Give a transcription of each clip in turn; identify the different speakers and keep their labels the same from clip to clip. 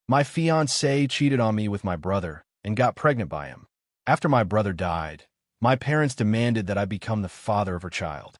Speaker 1: My fiancée cheated on me with my brother and got pregnant by him. After my brother died, my parents demanded that I become the father of her child.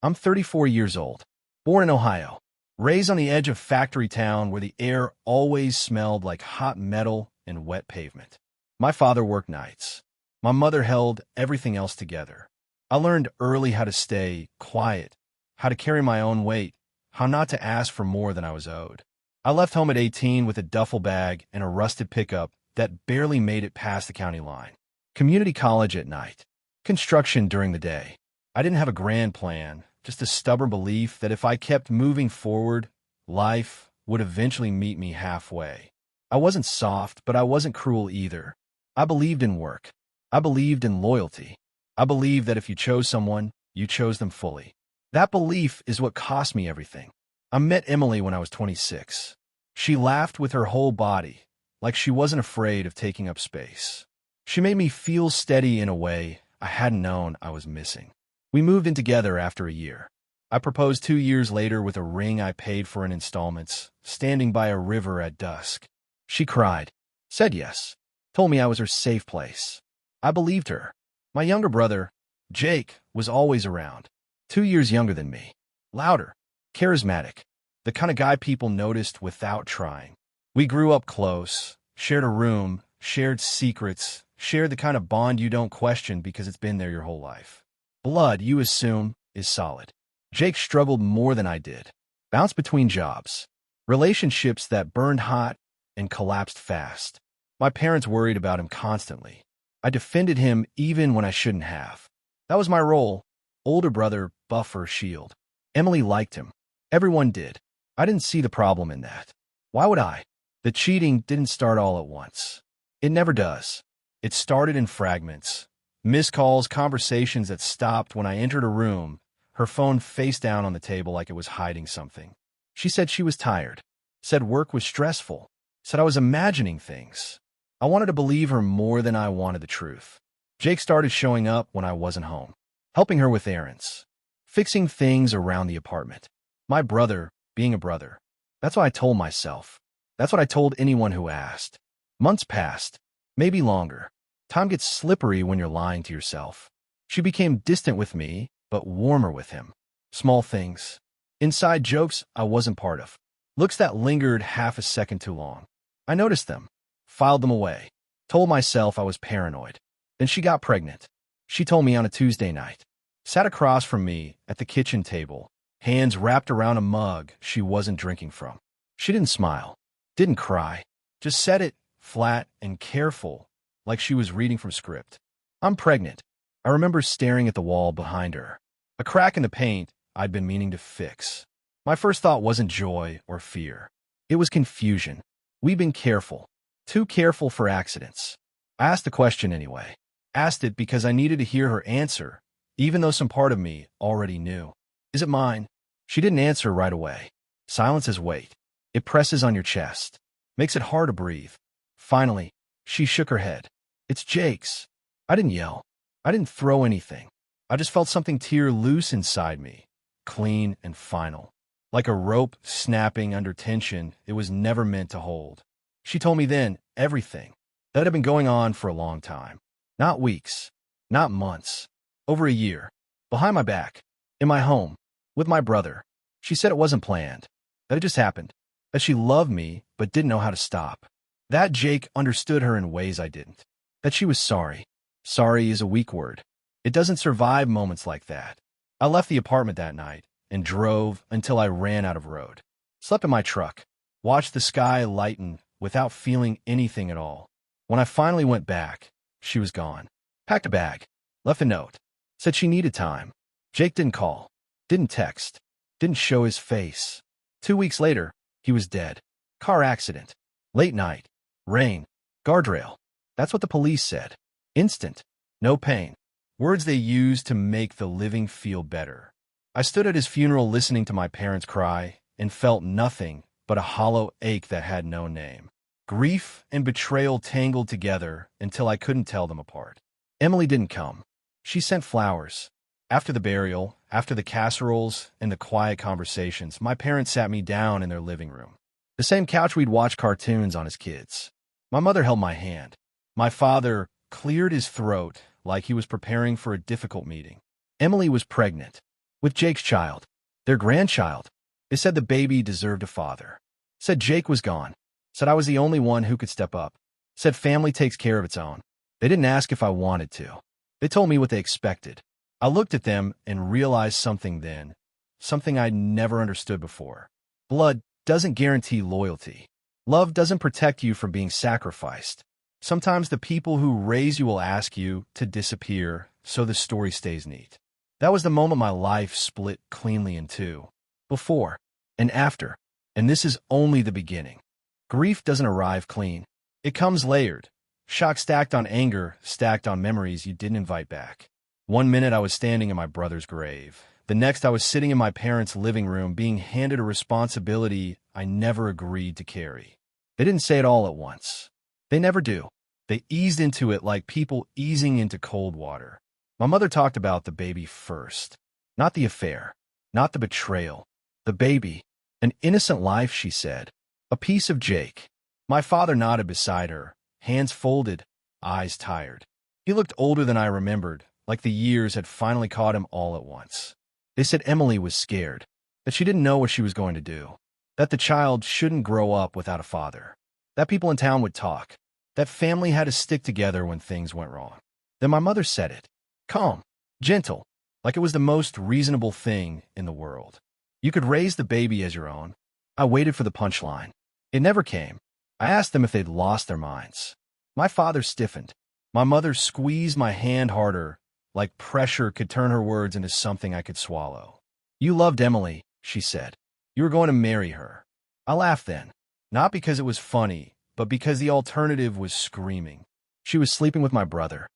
Speaker 1: I'm 34 years old, born in Ohio, raised on the edge of factory town where the air always smelled like hot metal and wet pavement. My father worked nights. My mother held everything else together. I learned early how to stay quiet, how to carry my own weight, how not to ask for more than I was owed. I left home at 18 with a duffel bag and a rusted pickup that barely made it past the county line. Community college at night. Construction during the day. I didn't have a grand plan, just a stubborn belief that if I kept moving forward, life would eventually meet me halfway. I wasn't soft, but I wasn't cruel either. I believed in work. I believed in loyalty. I believed that if you chose someone, you chose them fully. That belief is what cost me everything. I met Emily when I was 26. She laughed with her whole body, like she wasn't afraid of taking up space. She made me feel steady in a way I hadn't known I was missing. We moved in together after a year. I proposed 2 years later with a ring I paid for in installments, standing by a river at dusk. She cried, said yes, told me I was her safe place. I believed her. My younger brother, Jake, was always around, 2 years younger than me, louder, charismatic, the kind of guy people noticed without trying. We grew up close, shared a room, shared secrets, shared the kind of bond you don't question because it's been there your whole life. Blood, you assume, is solid. Jake struggled more than I did, bounced between jobs, relationships that burned hot and collapsed fast. My parents worried about him constantly. I defended him even when I shouldn't have. That was my role, older brother, buffer, shield. Emily liked him. Everyone did. I didn't see the problem in that. Why would I? The cheating didn't start all at once. It never does. It started in fragments. Missed calls, conversations that stopped when I entered a room, her phone face down on the table like it was hiding something. She said she was tired, said work was stressful, said I was imagining things. I wanted to believe her more than I wanted the truth. Jake started showing up when I wasn't home, helping her with errands, fixing things around the apartment. My brother, being a brother. That's what I told myself. That's what I told anyone who asked. Months passed, maybe longer. Time gets slippery when you're lying to yourself. She became distant with me, but warmer with him. Small things. Inside jokes I wasn't part of. Looks that lingered half a second too long. I noticed them, filed them away, told myself I was paranoid. Then she got pregnant. She told me on a Tuesday night. Sat across from me at the kitchen table, hands wrapped around a mug she wasn't drinking from. She didn't smile, didn't cry, just said it, flat and careful, like she was reading from script. I'm pregnant. I remember staring at the wall behind her, a crack in the paint I'd been meaning to fix. My first thought wasn't joy or fear. It was confusion. We'd been careful, too careful for accidents. I asked the question anyway. Asked it because I needed to hear her answer, even though some part of me already knew. Is it mine? She didn't answer right away. Silence is weight. It presses on your chest, makes it hard to breathe. Finally, she shook her head. It's Jake's. I didn't yell. I didn't throw anything. I just felt something tear loose inside me, clean and final. Like a rope snapping under tension it was never meant to hold. She told me then everything that had been going on for a long time. Not weeks, not months, over a year. Behind my back, in my home, with my brother. She said it wasn't planned, that it just happened, that she loved me but didn't know how to stop. That Jake understood her in ways I didn't. That she was sorry. Sorry is a weak word. It doesn't survive moments like that. I left the apartment that night and drove until I ran out of road. Slept in my truck, watched the sky lighten without feeling anything at all. When I finally went back, she was gone. Packed a bag, left a note, said she needed time. Jake didn't call, didn't text, didn't show his face. 2 weeks later, he was dead. Car accident. Late night. Rain. Guardrail. That's what the police said. Instant. No pain. Words they used to make the living feel better. I stood at his funeral listening to my parents cry and felt nothing but a hollow ache that had no name. Grief and betrayal tangled together until I couldn't tell them apart. Emily didn't come. She sent flowers. After the burial, after the casseroles and the quiet conversations, my parents sat me down in their living room. The same couch we'd watch cartoons on as kids. My mother held my hand. My father cleared his throat like he was preparing for a difficult meeting. Emily was pregnant with Jake's child, their grandchild. They said the baby deserved a father. Said Jake was gone. Said I was the only one who could step up. Said family takes care of its own. They didn't ask if I wanted to. They told me what they expected. I looked at them and realized something then, something I'd never understood before. Blood doesn't guarantee loyalty. Love doesn't protect you from being sacrificed. Sometimes the people who raise you will ask you to disappear so the story stays neat. That was the moment my life split cleanly in two. Before and after. And this is only the beginning. Grief doesn't arrive clean. It comes layered. Shock stacked on anger, stacked on memories you didn't invite back. One minute I was standing in my brother's grave. The next I was sitting in my parents' living room being handed a responsibility I never agreed to carry. They didn't say it all at once. They never do. They eased into it like people easing into cold water. My mother talked about the baby first. Not the affair. Not the betrayal. The baby. An innocent life, she said. A piece of Jake. My father nodded beside her, hands folded, eyes tired. He looked older than I remembered, like the years had finally caught him all at once. They said Emily was scared, that she didn't know what she was going to do, that the child shouldn't grow up without a father, that people in town would talk, that family had to stick together when things went wrong. Then my mother said it, calm, gentle, like it was the most reasonable thing in the world. You could raise the baby as your own. I waited for the punchline. It never came. I asked them if they'd lost their minds. My father stiffened. My mother squeezed my hand harder, like pressure could turn her words into something I could swallow. You loved Emily, she said. You were going to marry her. I laughed then, not because it was funny, but because the alternative was screaming. She was sleeping with my brother.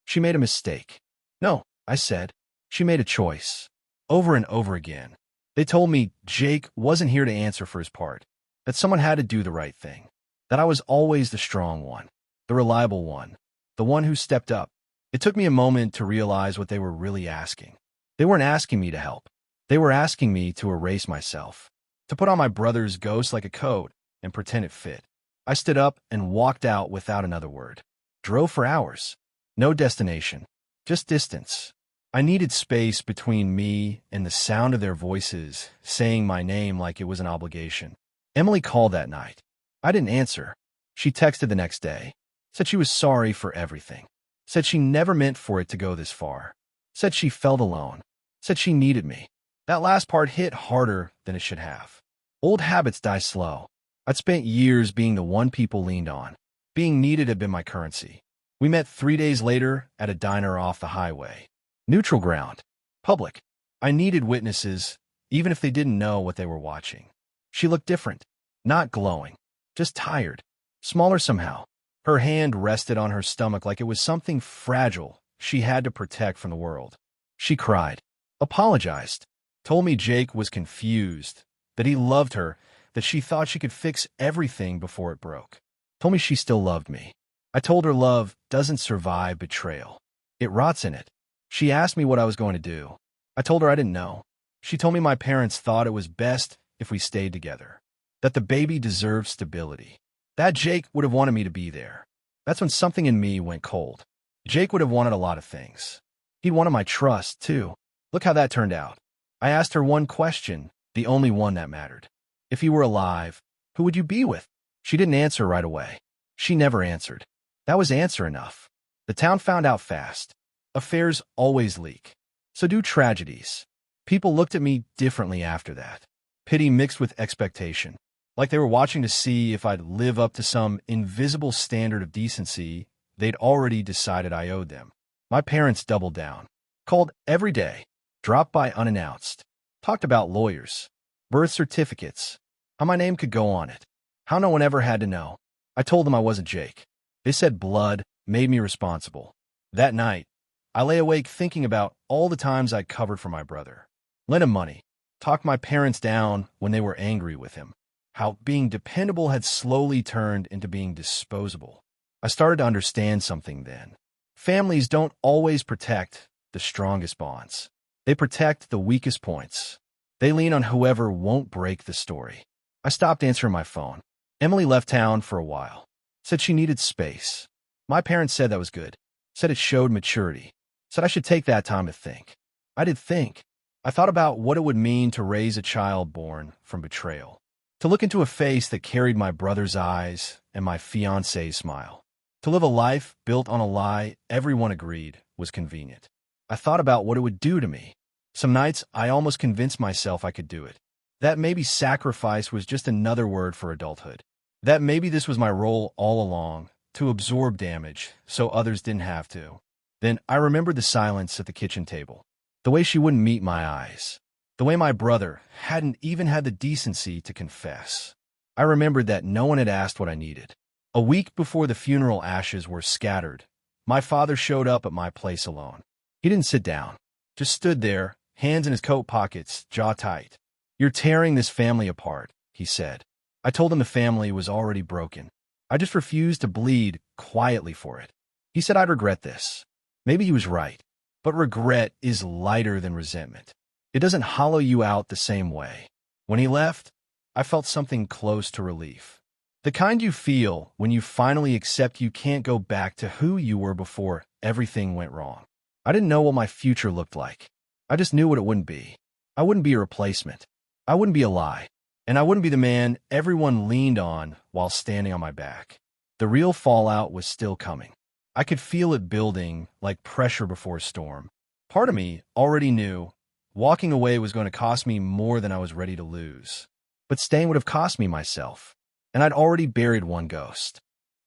Speaker 1: She made a mistake. No, I said. She made a choice. Over and over again. They told me Jake wasn't here to answer for his part, that someone had to do the right thing, that I was always the strong one, the reliable one, the one who stepped up. It took me a moment to realize what they were really asking. They weren't asking me to help. They were asking me to erase myself, to put on my brother's ghost like a coat and pretend it fit. I stood up and walked out without another word. Drove for hours. No destination, just distance. I needed space between me and the sound of their voices saying my name like it was an obligation. Emily called that night. I didn't answer. She texted the next day. Said she was sorry for everything. Said she never meant for it to go this far. Said she felt alone. Said she needed me. That last part hit harder than it should have. Old habits die slow. I'd spent years being the one people leaned on. Being needed had been my currency. We met 3 days later at a diner off the highway. Neutral ground. Public. I needed witnesses, even if they didn't know what they were watching. She looked different. Not glowing. Just tired. Smaller somehow. Her hand rested on her stomach like it was something fragile she had to protect from the world. She cried. Apologized. Told me Jake was confused. That he loved her. That she thought she could fix everything before it broke. Told me she still loved me. I told her love doesn't survive betrayal. It rots in it. She asked me what I was going to do. I told her I didn't know. She told me my parents thought it was best if we stayed together. That the baby deserved stability. That Jake would have wanted me to be there. That's when something in me went cold. Jake would have wanted a lot of things. He wanted my trust, too. Look how that turned out. I asked her one question, the only one that mattered. If he were alive, who would you be with? She didn't answer right away. She never answered. That was answer enough. The town found out fast. Affairs always leak. So do tragedies. People looked at me differently after that. Pity mixed with expectation. Like they were watching to see if I'd live up to some invisible standard of decency they'd already decided I owed them. My parents doubled down. Called every day. Dropped by unannounced. Talked about lawyers. Birth certificates. How my name could go on it. How no one ever had to know. I told them I wasn't Jake. They said blood made me responsible. That night, I lay awake thinking about all the times I covered for my brother. Lent him money. Talked my parents down when they were angry with him. How being dependable had slowly turned into being disposable. I started to understand something then. Families don't always protect the strongest bonds. They protect the weakest points. They lean on whoever won't break the story. I stopped answering my phone. Emily left town for a while. Said she needed space. My parents said that was good. Said it showed maturity. Said I should take that time to think. I did think. I thought about what it would mean to raise a child born from betrayal. To look into a face that carried my brother's eyes and my fiancée's smile. To live a life built on a lie everyone agreed was convenient. I thought about what it would do to me. Some nights, I almost convinced myself I could do it. That maybe sacrifice was just another word for adulthood. That maybe this was my role all along, to absorb damage so others didn't have to. Then I remembered the silence at the kitchen table. The way she wouldn't meet my eyes. The way my brother hadn't even had the decency to confess. I remembered that no one had asked what I needed. A week before the funeral ashes were scattered, my father showed up at my place alone. He didn't sit down, just stood there, hands in his coat pockets, jaw tight. "You're tearing this family apart," he said. I told him the family was already broken. I just refused to bleed quietly for it. He said I'd regret this. Maybe he was right, but regret is lighter than resentment. It doesn't hollow you out the same way. When he left, I felt something close to relief. The kind you feel when you finally accept you can't go back to who you were before everything went wrong. I didn't know what my future looked like. I just knew what it wouldn't be. I wouldn't be a replacement. I wouldn't be a lie. And I wouldn't be the man everyone leaned on while standing on my back. The real fallout was still coming. I could feel it building like pressure before a storm. Part of me already knew walking away was going to cost me more than I was ready to lose. But staying would have cost me myself. And I'd already buried one ghost.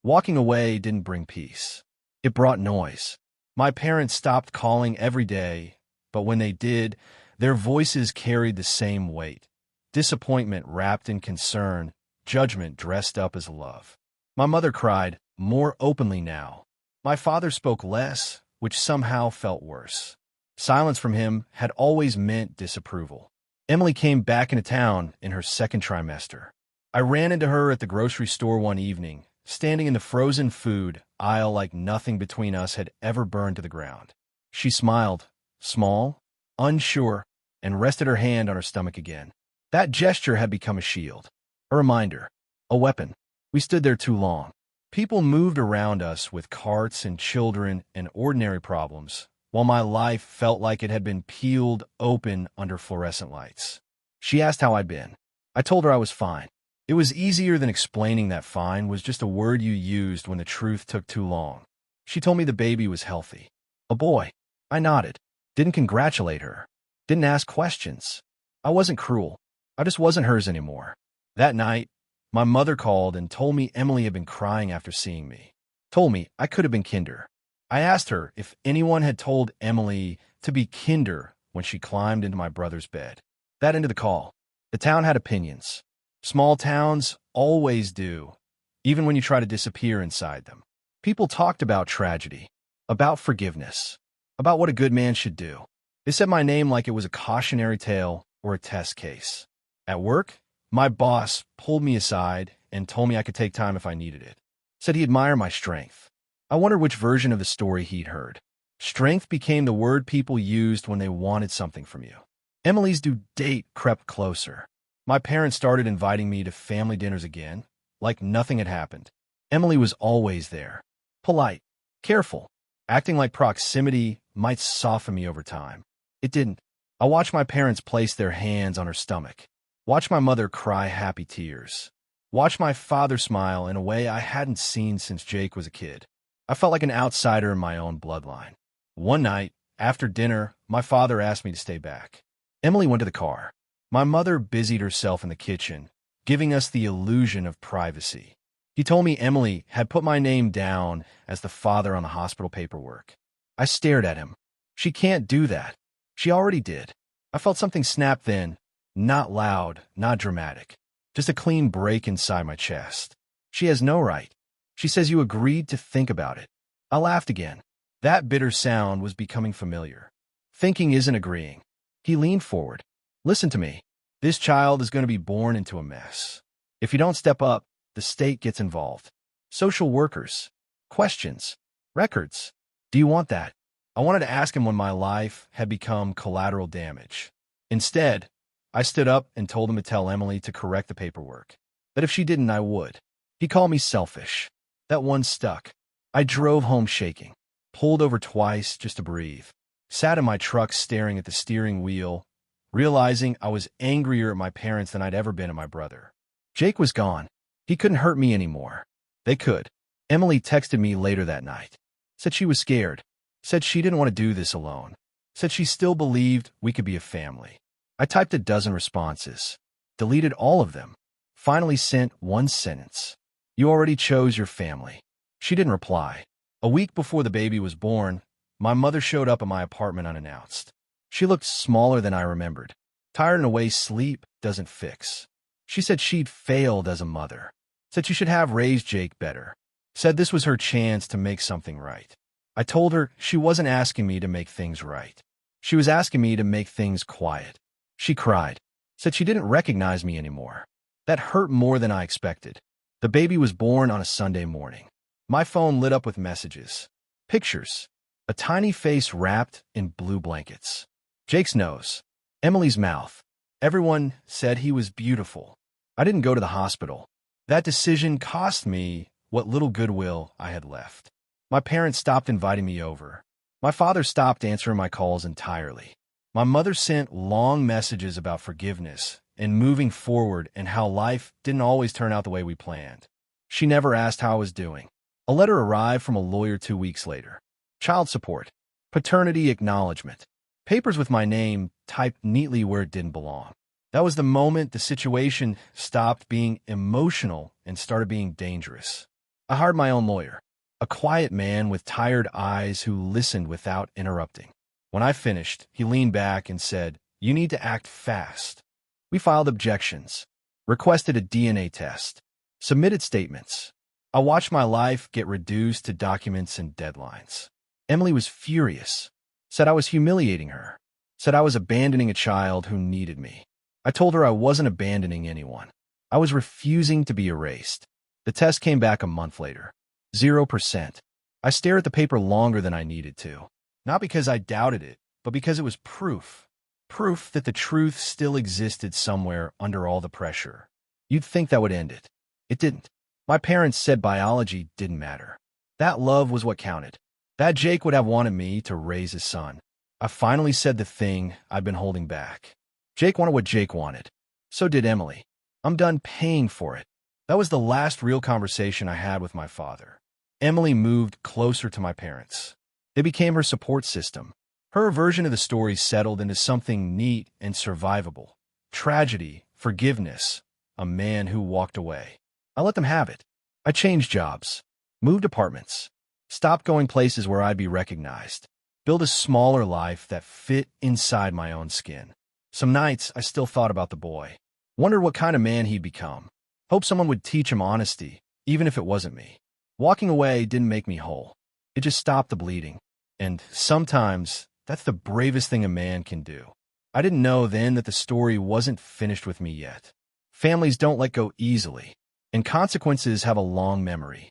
Speaker 1: Walking away didn't bring peace. It brought noise. My parents stopped calling every day, but when they did, their voices carried the same weight. Disappointment wrapped in concern, judgment dressed up as love. My mother cried more openly now. My father spoke less, which somehow felt worse. Silence from him had always meant disapproval. Emily came back into town in her second trimester. I ran into her at the grocery store one evening, standing in the frozen food aisle like nothing between us had ever burned to the ground. She smiled, small, unsure, and rested her hand on her stomach again. That gesture had become a shield, a reminder, a weapon. We stood there too long. People moved around us with carts and children and ordinary problems, while my life felt like it had been peeled open under fluorescent lights. She asked how I'd been. I told her I was fine. It was easier than explaining that fine was just a word you used when the truth took too long. She told me the baby was healthy. A boy. I nodded. Didn't congratulate her. Didn't ask questions. I wasn't cruel. I just wasn't hers anymore. That night, my mother called and told me Emily had been crying after seeing me. Told me I could have been kinder. I asked her if anyone had told Emily to be kinder when she climbed into my brother's bed. That ended the call. The town had opinions. Small towns always do, even when you try to disappear inside them. People talked about tragedy, about forgiveness, about what a good man should do. They said my name like it was a cautionary tale or a test case. At work, my boss pulled me aside and told me I could take time if I needed it. Said he admired my strength. I wondered which version of the story he'd heard. Strength became the word people used when they wanted something from you. Emily's due date crept closer. My parents started inviting me to family dinners again, like nothing had happened. Emily was always there. Polite, careful, acting like proximity might soften me over time. It didn't. I watched my parents place their hands on her stomach. Watched my mother cry happy tears. Watched my father smile in a way I hadn't seen since Jake was a kid. I felt like an outsider in my own bloodline. One night, after dinner, my father asked me to stay back. Emily went to the car. My mother busied herself in the kitchen, giving us the illusion of privacy. He told me Emily had put my name down as the father on the hospital paperwork. I stared at him. She can't do that. She already did. I felt something snap then, not loud, not dramatic, just a clean break inside my chest. She has no right. She says you agreed to think about it. I laughed again. That bitter sound was becoming familiar. Thinking isn't agreeing. He leaned forward. Listen to me. This child is going to be born into a mess. If you don't step up, the state gets involved. Social workers. Questions. Records. Do you want that? I wanted to ask him when my life had become collateral damage. Instead, I stood up and told him to tell Emily to correct the paperwork, that if she didn't, I would. He called me selfish. That one stuck. I drove home shaking, pulled over twice just to breathe, sat in my truck staring at the steering wheel, realizing I was angrier at my parents than I'd ever been at my brother. Jake was gone. He couldn't hurt me anymore. They could. Emily texted me later that night. Said she was scared. Said she didn't want to do this alone. Said she still believed we could be a family. I typed a dozen responses. Deleted all of them. Finally sent one sentence. You already chose your family. She didn't reply. A week before the baby was born, my mother showed up at my apartment unannounced. She looked smaller than I remembered. Tired in a way sleep doesn't fix. She said she'd failed as a mother. Said she should have raised Jake better. Said this was her chance to make something right. I told her she wasn't asking me to make things right. She was asking me to make things quiet. She cried. Said she didn't recognize me anymore. That hurt more than I expected. The baby was born on a Sunday morning. My phone lit up with messages. Pictures. A tiny face wrapped in blue blankets. Jake's nose. Emily's mouth. Everyone said he was beautiful. I didn't go to the hospital. That decision cost me what little goodwill I had left. My parents stopped inviting me over. My father stopped answering my calls entirely. My mother sent long messages about forgiveness and moving forward and how life didn't always turn out the way we planned. She never asked how I was doing. A letter arrived from a lawyer 2 weeks later. Child support. Paternity acknowledgement. Papers with my name typed neatly where it didn't belong. That was the moment the situation stopped being emotional and started being dangerous. I hired my own lawyer, a quiet man with tired eyes who listened without interrupting. When I finished, he leaned back and said, "You need to act fast." We filed objections, requested a DNA test, submitted statements. I watched my life get reduced to documents and deadlines. Emily was furious, said I was humiliating her, said I was abandoning a child who needed me. I told her I wasn't abandoning anyone. I was refusing to be erased. The test came back a month later. 0%. I stared at the paper longer than I needed to. Not because I doubted it, but because it was proof. Proof that the truth still existed somewhere under all the pressure. You'd think that would end it. It didn't. My parents said biology didn't matter. That love was what counted. That Jake would have wanted me to raise his son. I finally said the thing I'd been holding back. Jake wanted what Jake wanted. So did Emily. I'm done paying for it. That was the last real conversation I had with my father. Emily moved closer to my parents. They became her support system. Her version of the story settled into something neat and survivable. Tragedy, forgiveness, a man who walked away. I let them have it. I changed jobs, moved apartments, stopped going places where I'd be recognized, built a smaller life that fit inside my own skin. Some nights I still thought about the boy, wondered what kind of man he'd become, hoped someone would teach him honesty, even if it wasn't me. Walking away didn't make me whole. It just stopped the bleeding. And sometimes that's the bravest thing a man can do. I didn't know then that the story wasn't finished with me yet. Families don't let go easily, and consequences have a long memory.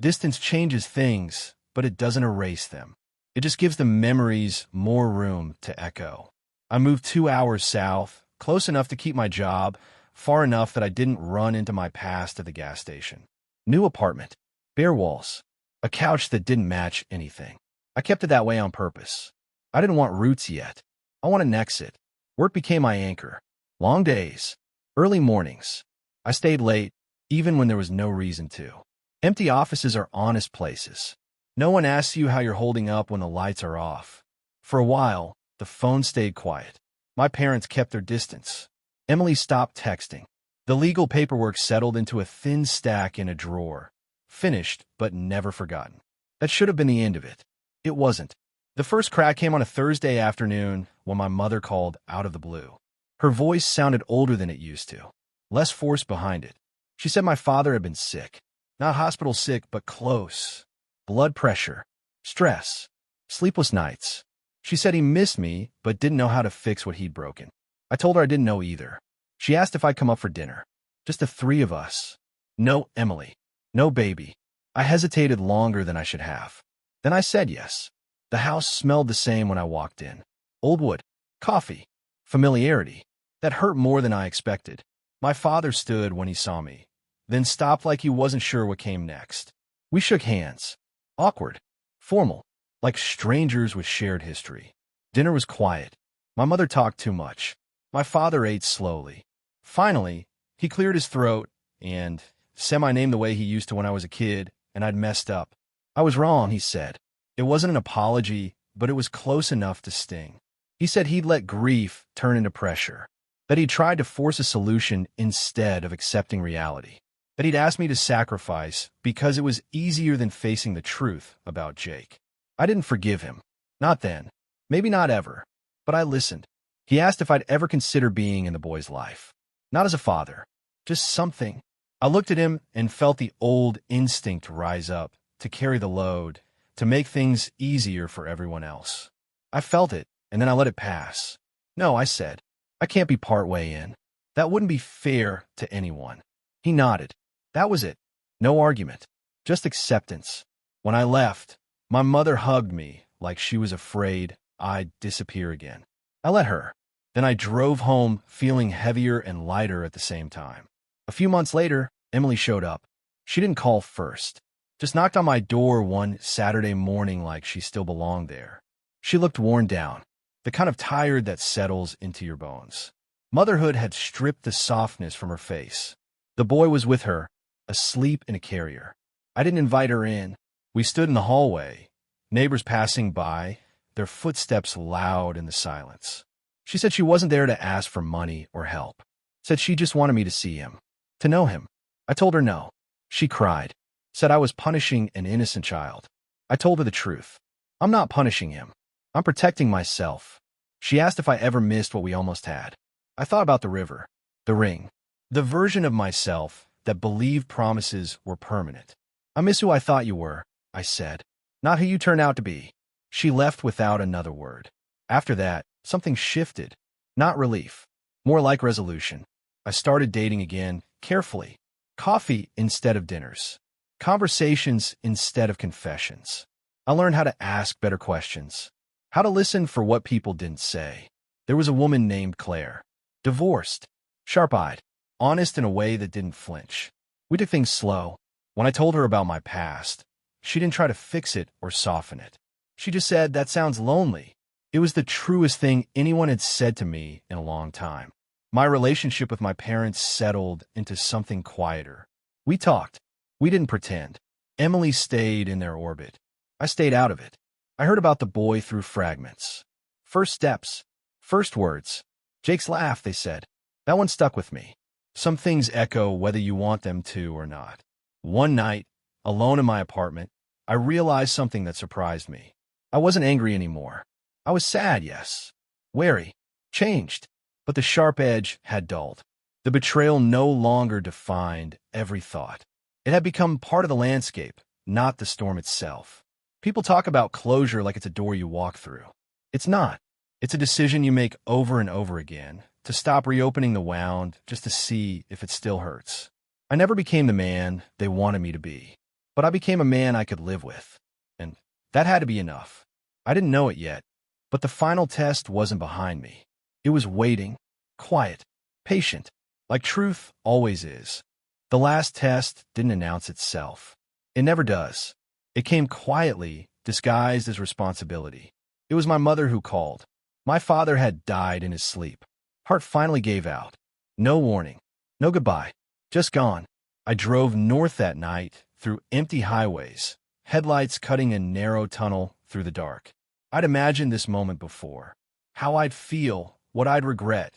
Speaker 1: Distance changes things, but it doesn't erase them. It just gives the memories more room to echo. I moved 2 hours south, close enough to keep my job, far enough that I didn't run into my past at the gas station. New apartment, bare walls, a couch that didn't match anything. I kept it that way on purpose. I didn't want roots yet. I wanted an exit. Work became my anchor. Long days, early mornings. I stayed late, even when there was no reason to. Empty offices are honest places. No one asks you how you're holding up when the lights are off. For a while, the phone stayed quiet. My parents kept their distance. Emily stopped texting. The legal paperwork settled into a thin stack in a drawer. Finished, but never forgotten. That should have been the end of it. It wasn't. The first crack came on a Thursday afternoon when my mother called out of the blue. Her voice sounded older than it used to, less force behind it. She said my father had been sick. Not hospital sick, but close. Blood pressure, stress, sleepless nights. She said he missed me, but didn't know how to fix what he'd broken. I told her I didn't know either. She asked if I'd come up for dinner. Just the three of us. No Emily. No baby. I hesitated longer than I should have. Then I said yes. The house smelled the same when I walked in. Old wood, coffee, familiarity. That hurt more than I expected. My father stood when he saw me, then stopped like he wasn't sure what came next. We shook hands. Awkward. Formal. Like strangers with shared history. Dinner was quiet. My mother talked too much. My father ate slowly. Finally, he cleared his throat and said my name the way he used to when I was a kid, and I'd messed up. I was wrong, he said. It wasn't an apology, but it was close enough to sting. He said he'd let grief turn into pressure, that he'd tried to force a solution instead of accepting reality, that he'd asked me to sacrifice because it was easier than facing the truth about Jake. I didn't forgive him. Not then. Maybe not ever. But I listened. He asked if I'd ever consider being in the boy's life. Not as a father. Just something. I looked at him and felt the old instinct rise up, to carry the load, to make things easier for everyone else. I felt it, and then I let it pass. No, I said. I can't be part way in. That wouldn't be fair to anyone. He nodded. That was it. No argument. Just acceptance. When I left, my mother hugged me like she was afraid I'd disappear again. I let her. Then I drove home feeling heavier and lighter at the same time. A few months later, Emily showed up. She didn't call first. Just knocked on my door one Saturday morning like she still belonged there. She looked worn down, the kind of tired that settles into your bones. Motherhood had stripped the softness from her face. The boy was with her, asleep in a carrier. I didn't invite her in. We stood in the hallway, neighbors passing by, their footsteps loud in the silence. She said she wasn't there to ask for money or help. Said she just wanted me to see him, to know him. I told her no. She cried, said I was punishing an innocent child. I told her the truth. I'm not punishing him. I'm protecting myself. She asked if I ever missed what we almost had. I thought about the river, the ring, the version of myself that believed promises were permanent. I miss who I thought you were, I said, not who you turned out to be. She left without another word. After that, something shifted. Not relief, more like resolution. I started dating again, carefully. Coffee instead of dinners. Conversations instead of confessions. I learned how to ask better questions. How to listen for what people didn't say. There was a woman named Claire. Divorced. Sharp-eyed. Honest in a way that didn't flinch. We took things slow. When I told her about my past, she didn't try to fix it or soften it. She just said, that sounds lonely. It was the truest thing anyone had said to me in a long time. My relationship with my parents settled into something quieter. We talked. We didn't pretend. Emily stayed in their orbit. I stayed out of it. I heard about the boy through fragments. First steps. First words. Jake's laugh, they said. That one stuck with me. Some things echo whether you want them to or not. One night, alone in my apartment, I realized something that surprised me. I wasn't angry anymore. I was sad, yes. Wary. Changed. But the sharp edge had dulled. The betrayal no longer defined every thought. It had become part of the landscape, not the storm itself. People talk about closure like it's a door you walk through. It's not. It's a decision you make over and over again, to stop reopening the wound just to see if it still hurts. I never became the man they wanted me to be, but I became a man I could live with. And that had to be enough. I didn't know it yet, but the final test wasn't behind me. It was waiting, quiet, patient, like truth always is. The last test didn't announce itself. It never does. It came quietly, disguised as responsibility. It was my mother who called. My father had died in his sleep. Heart finally gave out. No warning. No goodbye. Just gone. I drove north that night through empty highways, headlights cutting a narrow tunnel through the dark. I'd imagined this moment before. How I'd feel, what I'd regret.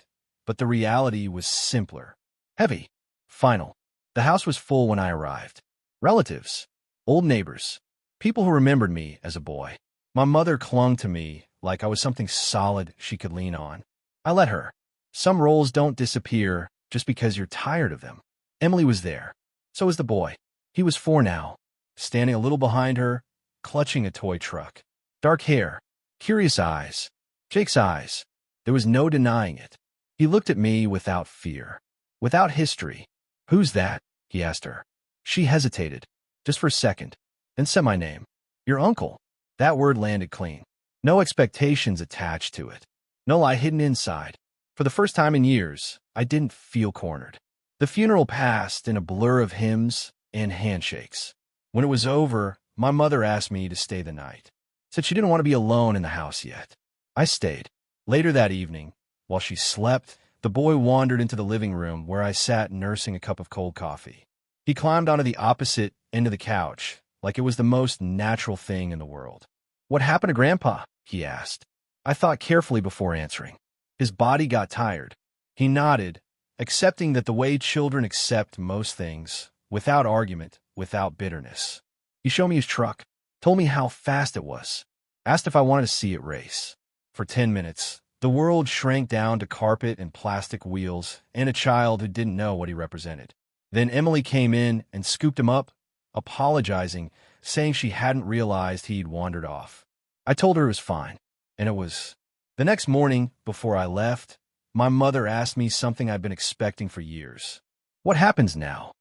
Speaker 1: But the reality was simpler. Heavy. Final. The house was full when I arrived. Relatives. Old neighbors. People who remembered me as a boy. My mother clung to me like I was something solid she could lean on. I let her. Some roles don't disappear just because you're tired of them. Emily was there. So was the boy. He was 4 now, standing a little behind her, clutching a toy truck. Dark hair. Curious eyes. Jake's eyes. There was no denying it. He looked at me without fear. Without history. Who's that? He asked her. She hesitated, just for a second, then said my name. Your uncle. That word landed clean. No expectations attached to it. No lie hidden inside. For the first time in years, I didn't feel cornered. The funeral passed in a blur of hymns and handshakes. When it was over, my mother asked me to stay the night. Said she didn't want to be alone in the house yet. I stayed. Later that evening, while she slept, the boy wandered into the living room where I sat nursing a cup of cold coffee. He climbed onto the opposite end of the couch, like it was the most natural thing in the world. "What happened to Grandpa?" he asked. I thought carefully before answering. His body got tired. He nodded, accepting that the way children accept most things, without argument, without bitterness. He showed me his truck, told me how fast it was, asked if I wanted to see it race. For 10 minutes, the world shrank down to carpet and plastic wheels and a child who didn't know what he represented. Then Emily came in and scooped him up, apologizing, saying she hadn't realized he'd wandered off. I told her it was fine, and it was. The next morning, before I left, my mother asked me something I'd been expecting for years. "What happens now?"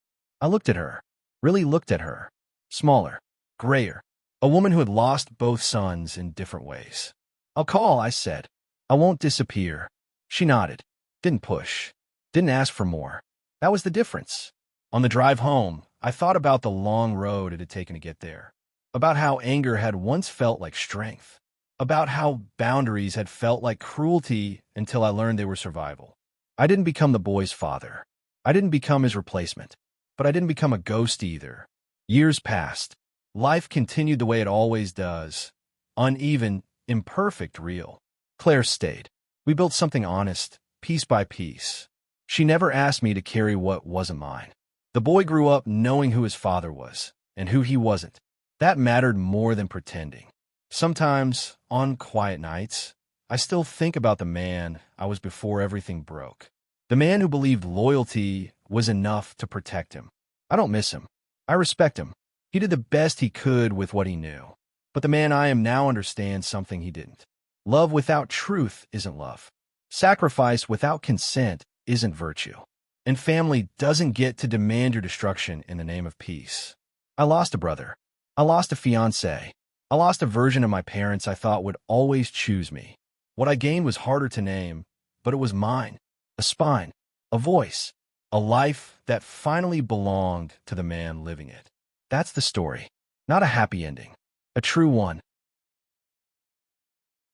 Speaker 1: I looked at her, really looked at her. Smaller, grayer, a woman who had lost both sons in different ways. "I'll call," I said. "I won't disappear." She nodded, didn't push, didn't ask for more. That was the difference. On the drive home, I thought about the long road it had taken to get there, about how anger had once felt like strength, about how boundaries had felt like cruelty until I learned they were survival. I didn't become the boy's father. I didn't become his replacement, but I didn't become a ghost either. Years passed. Life continued the way it always does. Uneven, imperfect, real. Claire stayed. We built something honest, piece by piece. She never asked me to carry what wasn't mine. The boy grew up knowing who his father was and who he wasn't. That mattered more than pretending. Sometimes, on quiet nights, I still think about the man I was before everything broke. The man who believed loyalty was enough to protect him. I don't miss him. I respect him. He did the best he could with what he knew. But the man I am now understands something he didn't. Love without truth isn't love. Sacrifice without consent isn't virtue. And family doesn't get to demand your destruction in the name of peace. I lost a brother. I lost a fiancé. I lost a version of my parents I thought would always choose me. What I gained was harder to name, but it was mine. A spine, a voice, a life that finally belonged to the man living it. That's the story. Not a happy ending. A true one.